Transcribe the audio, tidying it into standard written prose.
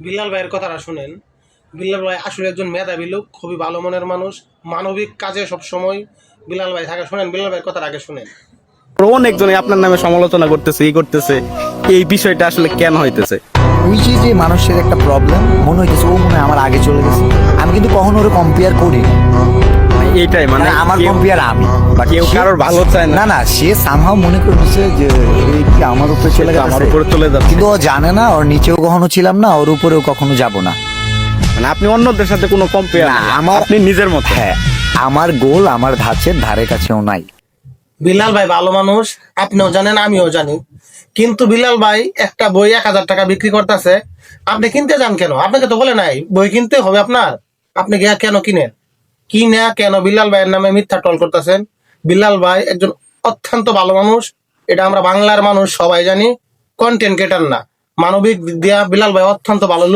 বিল্লাল ভাইয়ের কথাটা শুনেন। বিল্লাল ভাই আসলে একজন মেধাবী লোক, খুবই ভালো মনের মানুষ, মানবিক কাজে সব সময় বিল্লাল ভাই থাকে। শুনেন বিল্লাল ভাইয়ের কথাটা আগে শুনেন। অনেকজনই আপনার নামে সমালোচনা করতেছে, ই করতেছে, এই বিষয়টা আসলে কেন হইতেছে? ওই যে যে মানুষের একটা প্রবলেম মনে হইতেছে, ও মনে হয় আমার আগে চলে গেছে। আমি কিন্তু কখনো ওরে কম্পেয়ার করি না। এইটাই মানে আমার কেউ- কম্পেয়ার আমি, বাট কেউ কারোর ভালো চায় না। না না, সে সামহাও মনে করতেছে যে এই কি আমার উপরে চলে সে তো গেছে, আমার উপরে চলে যাচ্ছে। কিন্তু ও জানে না ওর নিচেও কখনো ছিলাম না, ওর উপরেও কখনো যাব না। মানে আপনি অন্যদের সাথে কোনো কম্পেয়ার না, না, আমার- আপনি নিজের মতো। হ্যাঁ, আমার গোল আমার ধাঁচের ধারে কাছেও নাই। বিল্লাল ভাই ভালো মানুষ, আপনিও জানেন আমিও জানি। কিন্তু বিল্লাল ভাই একটা বই 1,000 টাকা বিক্রি করতেছে, আপনি কিনতে যান কেন? আপনাকে তো বলে নাই বই কিনতে হবে আপনার। আপনি গিয়া কেন কিনেন? কিনা কেন বিল্লাল ভাইয়ের নামে মিথ্যা টল করতেছেন? বিল্লাল ভাই একজন অত্যন্ত ভালো মানুষ, এটা আমরা বাংলার মানুষ সবাই জানি। কন্টেন্ট ক্রিয়েটর না, মানবিক দিক দিয়া বিল্লাল ভাই অত্যন্ত ভালো লোক।